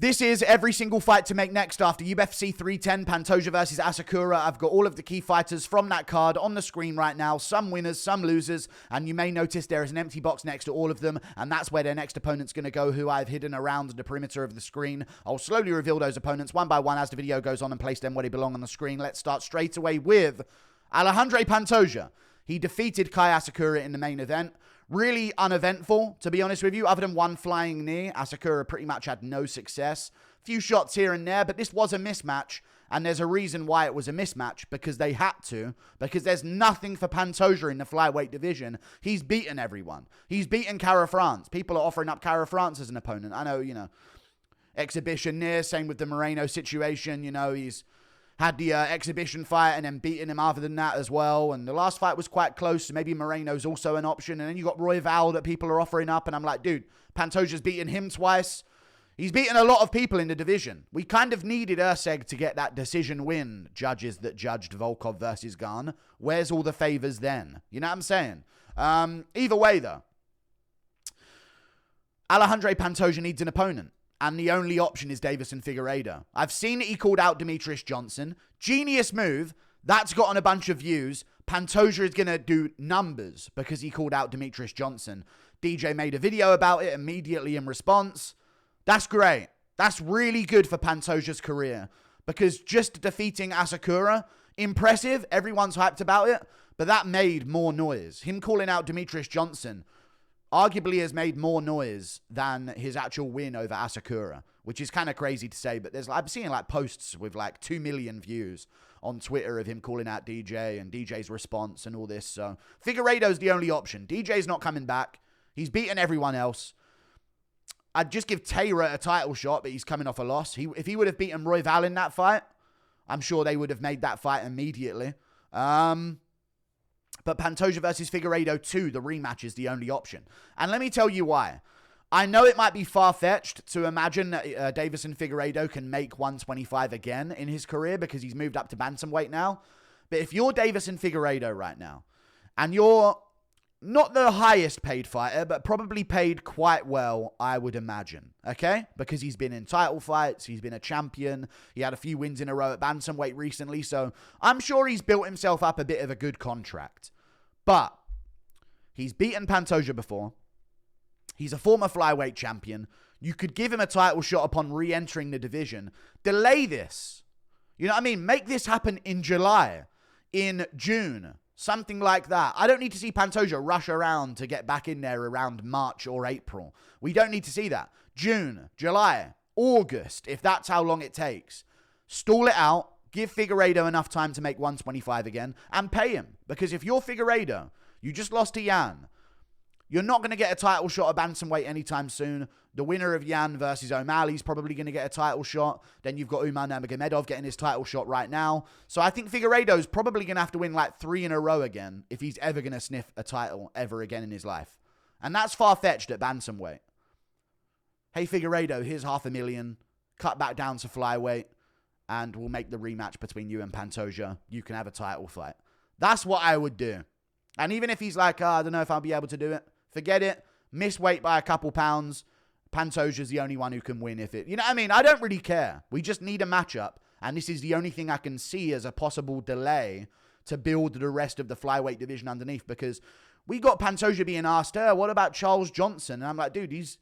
This is every single fight to make next after UFC 310, Pantoja versus Asakura. I've got all of the key fighters from that card on the screen right now. Some winners, some losers, and you may notice there is an empty box next to all of them, and that's where their next opponent's going to go, who I've hidden around the perimeter of the screen. I'll slowly reveal those opponents one by one as the video goes on and place them where they belong on the screen. Let's start straight away with Alexandre Pantoja. He defeated Kai Asakura in the main event. Really uneventful, to be honest with you. Other than one flying knee, Asakura pretty much had no success. Few shots here and there, but this was a mismatch. And there's a reason why it was a mismatch, because they had to. Because there's nothing for Pantoja in the flyweight division. He's beaten everyone. He's beaten Kara France. People are offering up Kara France as an opponent. I know, exhibition near. Same with the Moreno situation. He's had the exhibition fight and then beaten him other than that as well. And the last fight was quite close. So maybe Moreno's also an option. And then you got Royval that people are offering up. And I'm like, dude, Pantoja's beaten him twice. He's beaten a lot of people in the division. We kind of needed Urseg to get that decision win, judges that judged Volkov versus Gane. Where's all the favors then? You know what I'm saying? Either way, though, Alexandre Pantoja needs an opponent. And the only option is Deiveson Figueiredo. I've seen that he called out Demetrius Johnson. Genius move. That's gotten a bunch of views. Pantoja is going to do numbers because he called out Demetrius Johnson. DJ made a video about it immediately in response. That's great. That's really good for Pantoja's career. Because just defeating Asakura, impressive. Everyone's hyped about it. But that made more noise. Him calling out Demetrius Johnson arguably has made more noise than his actual win over Asakura, which is kind of crazy to say, but I'm seeing posts with 2 million views on Twitter of him calling out DJ and DJ's response and all this. So Figueiredo's the only option. DJ's not coming back. He's beaten everyone else. I'd just give Taylor a title shot, but he's coming off a loss. If he would have beaten Royval in that fight, I'm sure they would have made that fight immediately. But Pantoja versus Figueiredo 2, the rematch, is the only option. And let me tell you why. I know it might be far-fetched to imagine that Deiveson Figueiredo can make 125 again in his career because he's moved up to bantamweight now. But if you're Deiveson Figueiredo right now, and you're not the highest paid fighter, but probably paid quite well, I would imagine, okay? Because he's been in title fights, he's been a champion, he had a few wins in a row at bantamweight recently, so I'm sure he's built himself up a bit of a good contract. But he's beaten Pantoja before. He's a former flyweight champion. You could give him a title shot upon re-entering the division. Delay this. You know what I mean? Make this happen in July, in June, something like that. I don't need to see Pantoja rush around to get back in there around March or April. We don't need to see that. June, July, August, if that's how long it takes. Stall it out. Give Figueiredo enough time to make 125 again and pay him. Because if you're Figueiredo, you just lost to Jan. You're not going to get a title shot at bantamweight anytime soon. The winner of Jan versus O'Malley's probably going to get a title shot. Then you've got Umar Nurmagomedov getting his title shot right now. So I think Figueiredo's probably going to have to win 3 in a row again if he's ever going to sniff a title ever again in his life. And that's far-fetched at bantamweight. Hey, Figueiredo, here's $500,000. Cut back down to flyweight. And we'll make the rematch between you and Pantoja. You can have a title fight. That's what I would do. And even if he's I don't know if I'll be able to do it. Forget it. Miss weight by a couple pounds. Pantoja's the only one who can win if it... You know what I mean? I don't really care. We just need a matchup. And this is the only thing I can see as a possible delay to build the rest of the flyweight division underneath. Because we got Pantoja being asked, what about Charles Johnson? And I'm like, dude, he's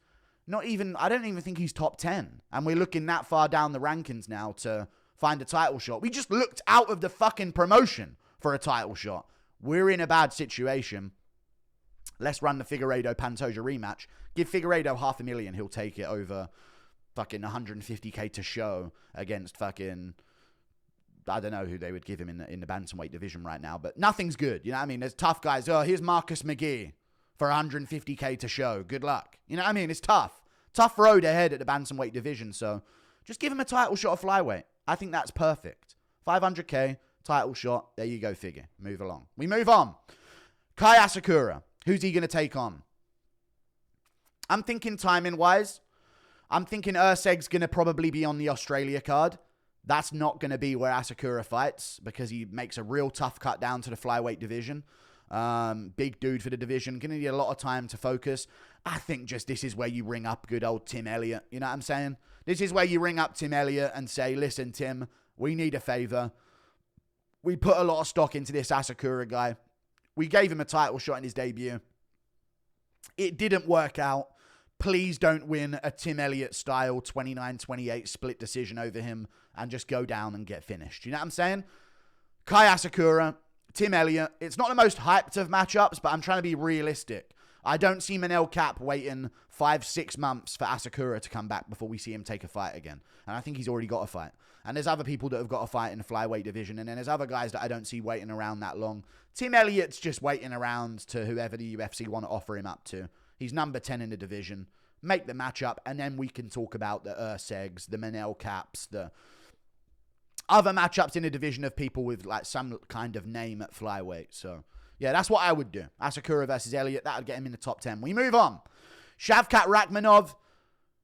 not even... I don't even think he's top 10. And we're looking that far down the rankings now to find a title shot. We just looked out of the fucking promotion for a title shot. We're in a bad situation. Let's run the Figueiredo-Pantoja rematch. Give Figueiredo $500,000. He'll take it over fucking 150K to show against fucking... I don't know who they would give him in the bantamweight division right now, but nothing's good. You know what I mean? There's tough guys. Here's Marcus McGee for 150K to show. Good luck. You know what I mean? It's tough. Tough road ahead at the bantamweight division, so just give him a title shot of flyweight. I think that's perfect. 500K, title shot. There you go, Figure. Move along. We move on. Kai Asakura. Who's he going to take on? I'm thinking timing-wise. I'm thinking Urseg's going to probably be on the Australia card. That's not going to be where Asakura fights because he makes a real tough cut down to the flyweight division. Big dude for the division. Going to need a lot of time to focus. I think just this is where you ring up good old Tim Elliott. You know what I'm saying? This is where you ring up Tim Elliott and say, listen, Tim, we need a favor. We put a lot of stock into this Asakura guy. We gave him a title shot in his debut. It didn't work out. Please don't win a Tim Elliott style 29-28 split decision over him and just go down and get finished. You know what I'm saying? Kai Asakura, Tim Elliott. It's not the most hyped of matchups, but I'm trying to be realistic. I don't see Manel Cap waiting 5-6 months for Asakura to come back before we see him take a fight again. And I think he's already got a fight. And there's other people that have got a fight in the flyweight division. And then there's other guys that I don't see waiting around that long. Tim Elliott's just waiting around to whoever the UFC want to offer him up to. He's number 10 in the division. Make the matchup, and then we can talk about the Ursegs, the Manel Caps, the other matchups in the division of people with like some kind of name at flyweight. So, yeah, that's what I would do. Asakura versus Elliott, that would get him in the top 10. We move on. Shavkat Rakhmonov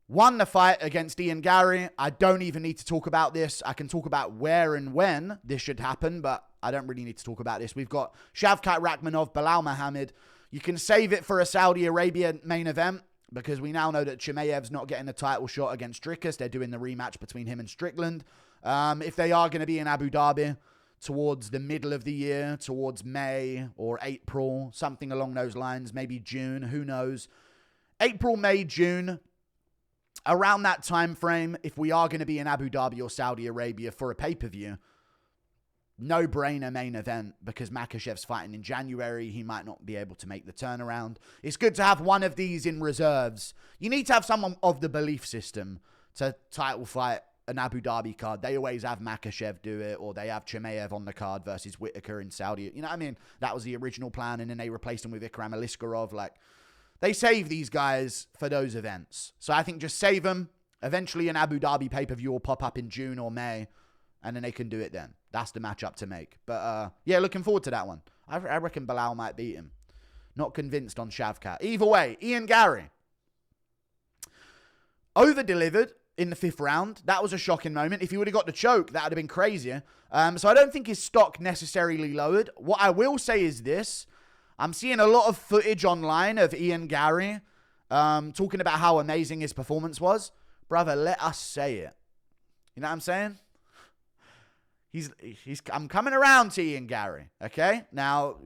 won the fight against Ian Garry. I don't even need to talk about this. I can talk about where and when this should happen, but I don't really need to talk about this. We've got Shavkat Rakhmonov, Belal Muhammad. You can save it for a Saudi Arabia main event, because we now know that Chimaev's not getting a title shot against Dricus. They're doing the rematch between him and Strickland. If they are going to be in Abu Dhabi towards the middle of the year, towards May or April, something along those lines, maybe June, who knows. April, May, June, around that time frame, if we are going to be in Abu Dhabi or Saudi Arabia for a pay-per-view, no-brainer main event, because Makhachev's fighting in January. He might not be able to make the turnaround. It's good to have one of these in reserves. You need to have someone of the belief system to title fight an Abu Dhabi card. They always have Makhachev do it, or they have Chimaev on the card versus Whitaker in Saudi. You know what I mean? That was the original plan, and then they replaced him with Ikram Aliskerov. Like, they save these guys for those events. So I think just save them. Eventually an Abu Dhabi pay-per-view will pop up in June or May, and then they can do it then. That's the matchup to make. But, yeah, looking forward to that one. I reckon Belal might beat him. Not convinced on Shavkat. Either way, Ian Garry over-delivered in the 5th round. That was a shocking moment. If he would have got the choke, that would have been crazier. So I don't think his stock necessarily lowered. What I will say is this. I'm seeing a lot of footage online of Ian Garry talking about how amazing his performance was. Brother, let us say it. You know what I'm saying? I'm coming around to Ian Garry, okay? Now,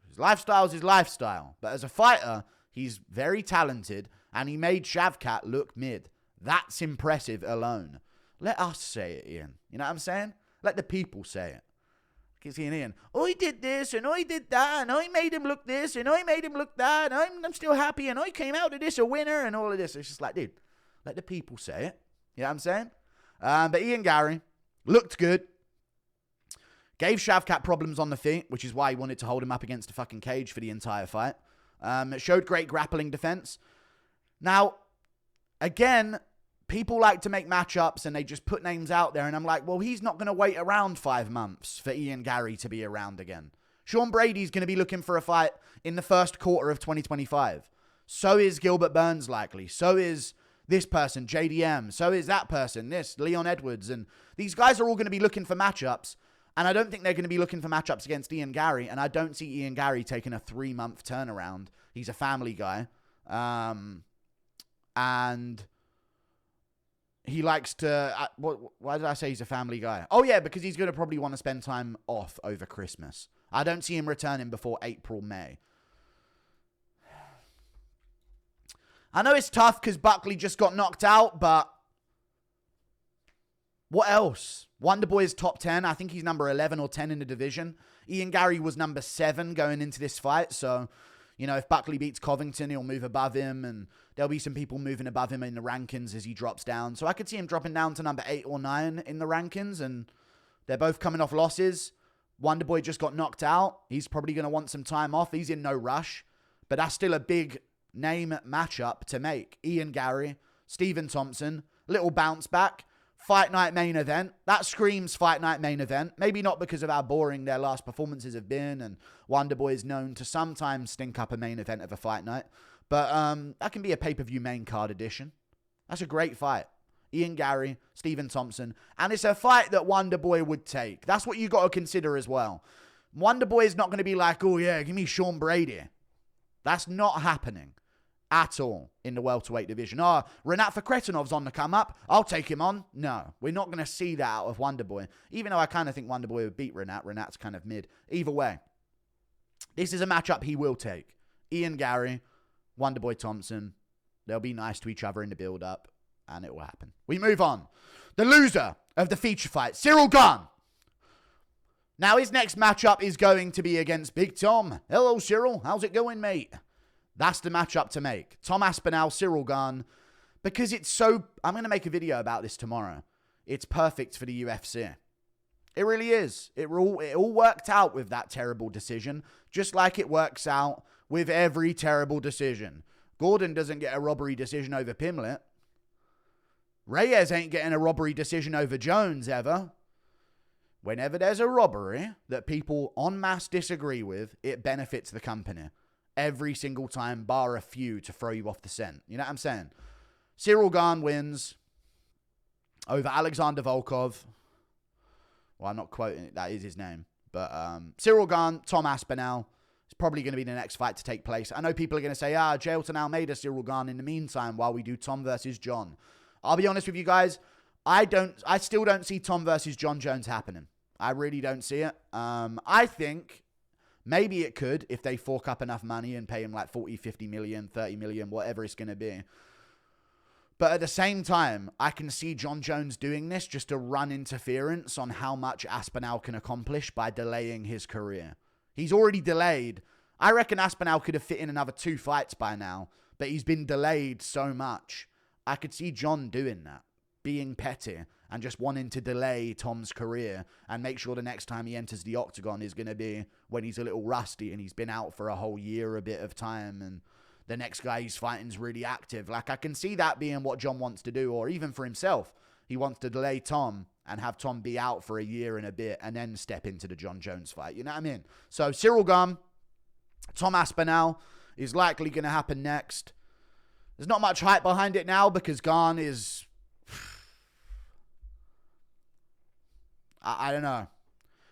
his lifestyle is his lifestyle. But as a fighter, he's very talented, and he made Shavkat look mid. That's impressive alone. Let us say it, Ian. You know what I'm saying? Let the people say it. Keep seeing Ian. Oh, he did this, and oh, he did that, and oh, he made him look this, and oh, he made him look that, and I'm still happy, and oh, he came out of this a winner, and all of this. It's just like, dude, let the people say it. You know what I'm saying? But Ian Garry looked good. Gave Shavkat problems on the feet, which is why he wanted to hold him up against the fucking cage for the entire fight. It showed great grappling defense. Now, again, people like to make matchups and they just put names out there. And I'm like, well, he's not going to wait around 5 months for Ian Garry to be around again. Sean Brady's going to be looking for a fight in the first quarter of 2025. So is Gilbert Burns likely. So is this person, JDM. So is that person, this, Leon Edwards. And these guys are all going to be looking for matchups. And I don't think they're going to be looking for matchups against Ian Garry. And I don't see Ian Garry taking a 3-month turnaround. He's a family guy. And he likes to... why did I say he's a family guy? Oh, yeah, because he's going to probably want to spend time off over Christmas. I don't see him returning before April, May. I know it's tough because Buckley just got knocked out, but... what else? Wonderboy is top 10. I think he's number 11 or 10 in the division. Ian Garry was number 7 going into this fight. So, you know, if Buckley beats Covington, he'll move above him. And there'll be some people moving above him in the rankings as he drops down. So I could see him dropping down to number 8 or 9 in the rankings. And they're both coming off losses. Wonderboy just got knocked out. He's probably going to want some time off. He's in no rush. But that's still a big name matchup to make. Ian Garry, Stephen Thompson, little bounce back. Fight night main event. That screams fight night main event. Maybe not because of how boring their last performances have been, and Wonderboy is known to sometimes stink up a main event of a fight night. But that can be a pay-per-view main card edition. That's a great fight. Ian Garry, Stephen Thompson. And it's a fight that Wonderboy would take. That's what you got to consider as well. Wonderboy is not going to be like, oh yeah, give me Sean Brady. That's not happening. at all in the welterweight division. Oh, Renat Fakhretunov's on the come up. I'll take him on. No, we're not going to see that out of Wonderboy. Even though I kind of think Wonderboy would beat Renat. Renat's kind of mid. Either way, this is a matchup he will take. Ian Garry, Wonderboy Thompson. They'll be nice to each other in the build-up, and it will happen. We move on. The loser of the feature fight, Cyril Gane. Now, his next matchup is going to be against Big Tom. Hello, Cyril. How's it going, mate? That's the matchup to make. Tom Aspinall, Cyril Gane. Because it's so... I'm going to make a video about this tomorrow. It's perfect for the UFC. It really is. It all worked out with that terrible decision, just like it works out with every terrible decision. Gordon doesn't get a robbery decision over Pimlet. Reyes ain't getting a robbery decision over Jones ever. Whenever there's a robbery that people en masse disagree with, it benefits the company. Every single time, bar a few to throw you off the scent. You know what I'm saying? Cyril Gane wins over Alexander Volkov. Well, I'm not quoting it. That is his name. But Cyril Gane, Tom Aspinall. It's probably going to be the next fight to take place. I know people are going to say, Jailton Almeida, Cyril Gane in the meantime while we do Tom versus John. I'll be honest with you guys. I still don't see Tom versus John Jones happening. I really don't see it. I think maybe it could if they fork up enough money and pay him like 40, 50 million, 30 million, whatever it's going to be. But at the same time, I can see John Jones doing this just to run interference on how much Aspinall can accomplish by delaying his career. He's already delayed. I reckon Aspinall could have fit in another 2 fights by now, but he's been delayed so much. I could see John doing that, being petty and just wanting to delay Tom's career and make sure the next time he enters the octagon is going to be when he's a little rusty and he's been out for a whole year, a bit of time, and the next guy he's fighting is really active. Like, I can see that being what John wants to do, or even for himself. He wants to delay Tom and have Tom be out for a year and a bit and then step into the John Jones fight. You know what I mean? So, Cyril Gane, Tom Aspinall is likely going to happen next. There's not much hype behind it now because Gane is... I don't know.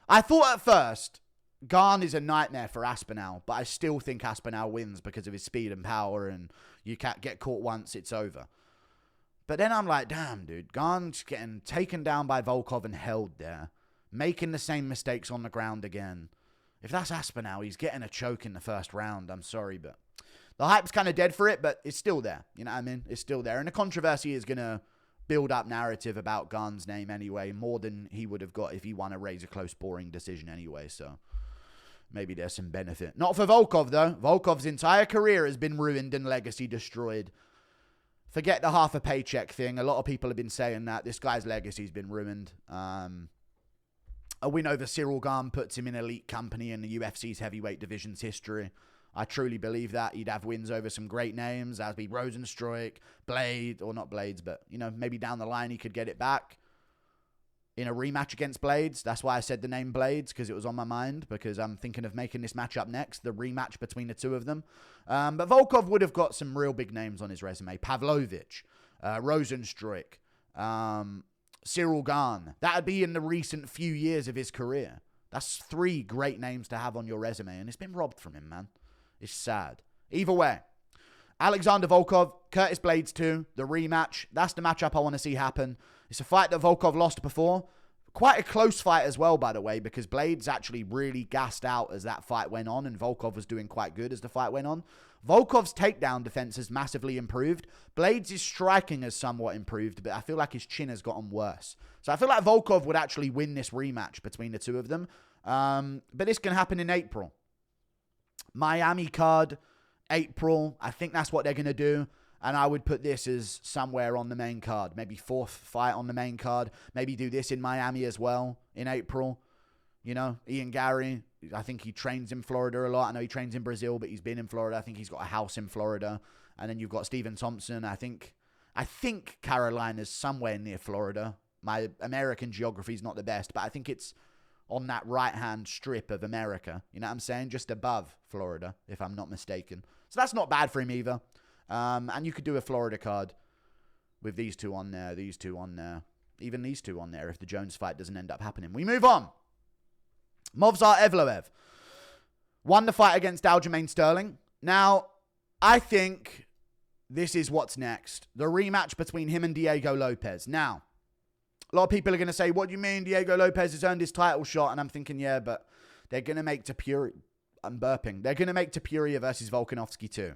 I thought at first Gane is a nightmare for Aspinall, but I still think Aspinall wins because of his speed and power, and you can't get caught once, it's over. But then I'm like, damn, dude, Gane's getting taken down by Volkov and held there, making the same mistakes on the ground again. If that's Aspinall, he's getting a choke in the first round. I'm sorry, but the hype's kind of dead for it, but it's still there. You know what I mean? It's still there. And the controversy is going to build up narrative about Gane's name anyway, more than he would have got if he won a razor close, boring decision anyway. So maybe there's some benefit. Not for Volkov, though. Volkov's entire career has been ruined and legacy destroyed. Forget the half a paycheck thing. A lot of people have been saying that. This guy's legacy's been ruined. A win over Cyril Gane puts him in elite company in the UFC's heavyweight division's history. I truly believe that. He'd have wins over some great names, as be Rosenstruik, Blade, or not Blades, but, you know, maybe down the line he could get it back in a rematch against Blades. That's why I said the name Blades, because it was on my mind, because I'm thinking of making this match up next, the rematch between the two of them. But Volkov would have got some real big names on his resume. Pavlovich, Rosenstruik, Cyril Gane. That would be in the recent few years of his career. That's 3 great names to have on your resume, and it's been robbed from him, man. It's sad. Either way, Alexander Volkov, Curtis Blades 2, the rematch. That's the matchup I want to see happen. It's a fight that Volkov lost before. Quite a close fight as well, by the way, because Blades actually really gassed out as that fight went on, and Volkov was doing quite good as the fight went on. Volkov's takedown defense has massively improved. Blades' striking has somewhat improved, but I feel like his chin has gotten worse. So I feel like Volkov would actually win this rematch between the two of them. But this can happen in April. Miami card, April. I think that's what they're going to do. And I would put this as somewhere on the main card. Maybe 4th fight on the main card. Maybe do this in Miami as well in April. You know, Ian Garry, I think he trains in Florida a lot. I know he trains in Brazil, but he's been in Florida. I think he's got a house in Florida. And then you've got Stephen Thompson. I think Carolina's somewhere near Florida. My American geography is not the best, but I think it's on that right-hand strip of America. You know what I'm saying? Just above Florida, if I'm not mistaken. So that's not bad for him either. And you could do a Florida card with these 2 on there, these 2 on there, even these 2 on there if the Jones fight doesn't end up happening. We move on. Movsar Evloev won the fight against Aljamain Sterling. Now, I think this is what's next. The rematch between him and Diego Lopez. Now, a lot of people are going to say, what do you mean Diego Lopez has earned his title shot? And I'm thinking, yeah, but they're going to make Topuria... I'm burping. They're going to make Topuria versus Volkanovski too.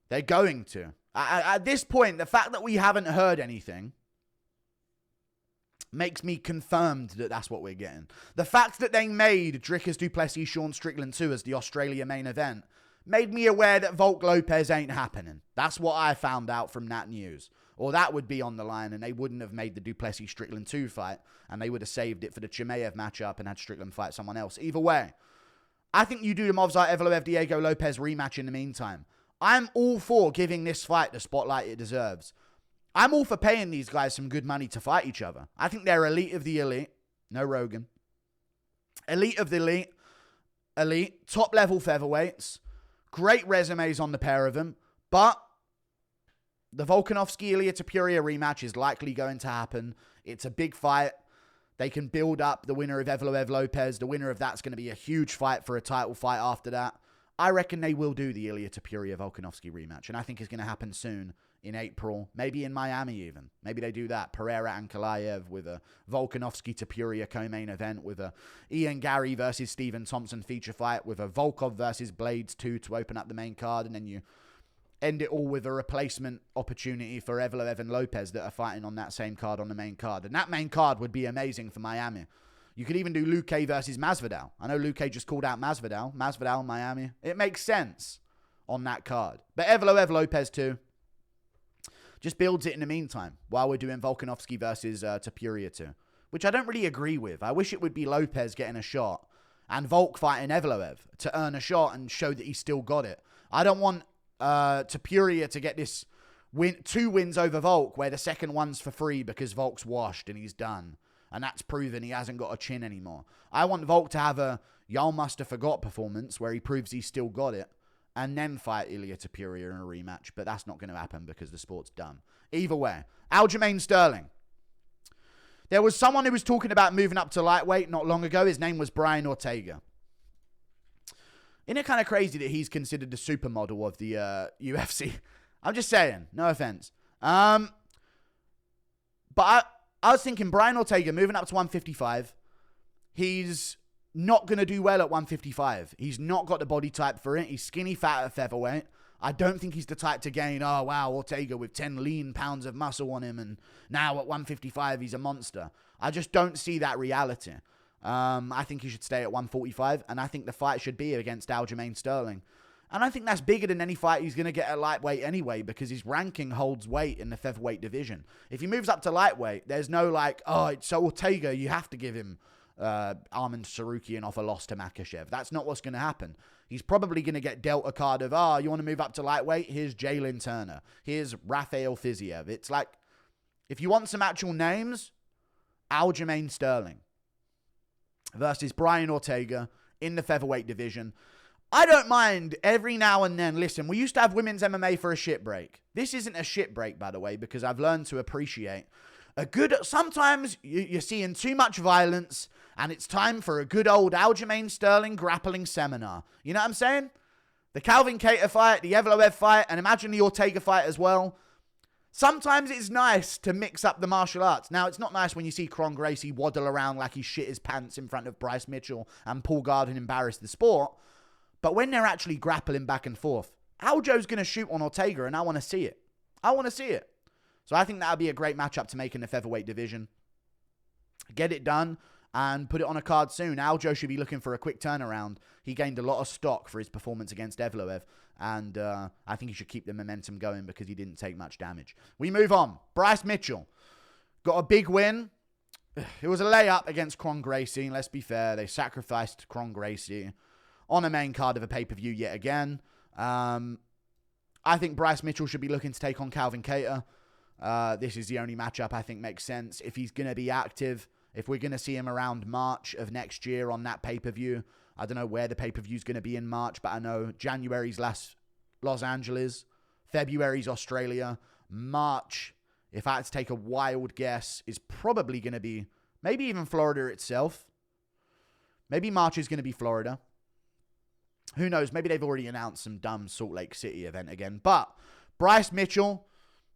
They're going to. At this point, the fact that we haven't heard anything makes me confirmed that that's what we're getting. The fact that they made Dricus du Plessis Sean Strickland 2 as the Australia main event made me aware that Volk Lopez ain't happening. That's what I found out from that news. Or that would be on the line, and they wouldn't have made the du Plessis Strickland 2 fight, and they would have saved it for the Chimaev matchup and had Strickland fight someone else. Either way, I think you do the Movsar Evloev Diego Lopez rematch in the meantime. I'm all for giving this fight the spotlight it deserves. I'm all for paying these guys some good money to fight each other. I think they're elite of the elite. No Rogan. Elite of the elite. Elite. Top level featherweights. Great resumes on the pair of them. But the Volkanovski-Ilia Topuria rematch is likely going to happen. It's a big fight. They can build up the winner of Evloev Lopez. The winner of that's going to be a huge fight for a title fight after that. I reckon they will do the Ilia Topuria Volkanovski rematch. And I think it's going to happen soon in April. Maybe in Miami even. Maybe they do that. Pereira and Ankalaev with a Volkanovski Topuria co-main event. With a Ian Garry versus Stephen Thompson feature fight. With a Volkov versus Blades 2 to open up the main card. And then you end it all with a replacement opportunity for Evloev and Lopez that are fighting on that same card on the main card. And that main card would be amazing for Miami. You could even do Luque versus Masvidal. I know Luque just called out Masvidal. Masvidal, Miami. It makes sense on that card. But Evloev Lopez too. Just builds it in the meantime while we're doing Volkanovski versus Topuria too. Which I don't really agree with. I wish it would be Lopez getting a shot and Volk fighting Evloev to earn a shot and show that he's still got it. I don't want Topuria to get this two wins over Volk where the second one's for free because Volk's washed and he's done. And that's proven he hasn't got a chin anymore. I want Volk to have a y'all must have forgot performance where he proves he's still got it. And then fight Ilia Topuria in a rematch. But that's not going to happen because the sport's dumb. Either way. Aljamain Sterling. There was someone who was talking about moving up to lightweight not long ago. His name was Brian Ortega. Isn't it kind of crazy that he's considered the supermodel of the UFC? I'm just saying. No offense. But I was thinking Brian Ortega moving up to 155. He's not going to do well at 155. He's not got the body type for it. He's skinny fat at featherweight. I don't think he's the type to gain, oh, wow, Ortega with 10 lean pounds of muscle on him. And now at 155, he's a monster. I just don't see that reality. I think he should stay at 145. And I think the fight should be against Aljamain Sterling. And I think that's bigger than any fight he's going to get at lightweight anyway, because his ranking holds weight in the featherweight division. If he moves up to lightweight, there's no like, oh, it's so Ortega, you have to give him Arman Sarukian off a loss to Makhachev. That's not what's going to happen. He's probably going to get dealt a card of, you want to move up to lightweight? Here's Jalen Turner. Here's Rafael Fiziev. It's like, if you want some actual names, Aljamain Sterling versus Brian Ortega in the featherweight division. I don't mind every now and then. Listen, we used to have women's MMA for a shit break. This isn't a shit break, by the way, because I've learned to appreciate a good... Sometimes you're seeing too much violence, and it's time for a good old Aljamain Sterling grappling seminar. You know what I'm saying? The Calvin Kattar fight, the Evloev fight, and imagine the Ortega fight as well. Sometimes it's nice to mix up the martial arts. Now, it's not nice when you see Kron Gracie waddle around like he shit his pants in front of Bryce Mitchell and Paul Garden embarrass the sport. But when they're actually grappling back and forth, Aljo's going to shoot on Ortega, and I want to see it. I want to see it. So I think that would be a great matchup to make in the featherweight division. Get it done and put it on a card soon. Aljo should be looking for a quick turnaround. He gained a lot of stock for his performance against Evloev, and I think he should keep the momentum going because he didn't take much damage. We move on. Bryce Mitchell got a big win. It was a layup against Kron Gracie. Let's be fair. They sacrificed Kron Gracie on a main card of a pay-per-view yet again. I think Bryce Mitchell should be looking to take on Calvin Kattar. This is the only matchup I think makes sense. If he's going to be active, if we're going to see him around March of next year on that pay-per-view, I don't know where the pay-per-view is going to be in March, but I know January's Los Angeles, February's Australia, March, if I had to take a wild guess, is probably going to be maybe even Florida itself. Maybe March is going to be Florida. Who knows? Maybe they've already announced some dumb Salt Lake City event again. But Bryce Mitchell,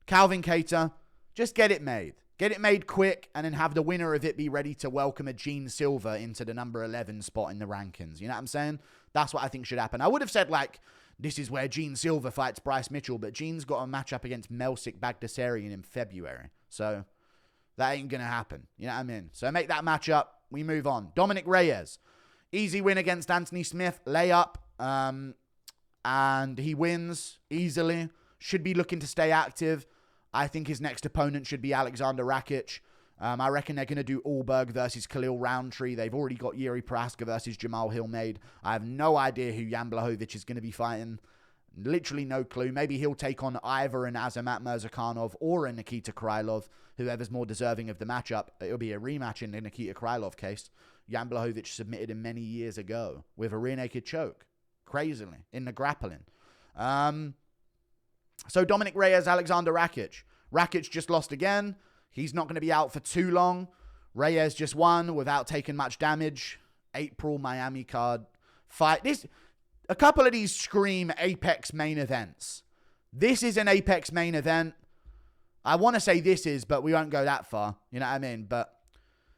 Calvin Kattar, just get it made. Get it made quick, and then have the winner of it be ready to welcome a Gene Silver into the number 11 spot in the rankings. You know what I'm saying? That's what I think should happen. I would have said, like, this is where Gene Silver fights Bryce Mitchell, but Gene's got a matchup against Melsik Bagdasaryan in February. So that ain't going to happen. You know what I mean? So make that matchup. We move on. Dominic Reyes. Easy win against Anthony Smith. Layup. And he wins easily. Should be looking to stay active. I think his next opponent should be Alexander Rakic. I reckon they're going to do Allberg versus Khalil Roundtree. They've already got Yuri Prohaska versus Jamal Hill made. I have no idea who Jan Blachowicz is going to be fighting. Literally no clue. Maybe he'll take on either an Azamat Murzakanov or a Nikita Krylov, whoever's more deserving of the matchup. It'll be a rematch in the Nikita Krylov case. Jan Blachowicz submitted him many years ago with a rear naked choke. Crazily. In the grappling. So Dominic Reyes, Alexander Rakic. Rakic just lost again. He's not going to be out for too long. Reyes just won without taking much damage. April Miami card fight. A couple of these scream Apex main events. This is an Apex main event. I want to say this is, but we won't go that far. You know what I mean? But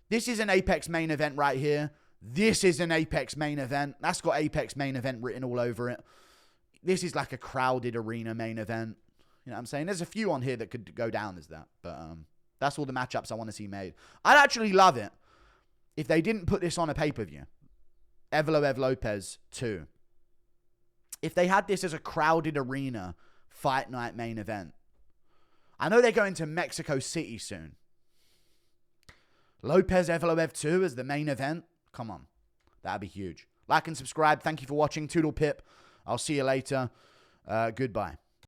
this is an Apex main event right here. This is an Apex main event. That's got Apex main event written all over it. This is like a crowded arena main event. You know what I'm saying? There's a few on here that could go down as that. But that's all the matchups I want to see made. I'd actually love it if they didn't put this on a pay-per-view. Evloev Lopez 2. If they had this as a crowded arena fight night main event. I know they're going to Mexico City soon. Lopez Evloev 2 as the main event. Come on. That'd be huge. Like and subscribe. Thank you for watching. Toodle pip. I'll see you later. Goodbye.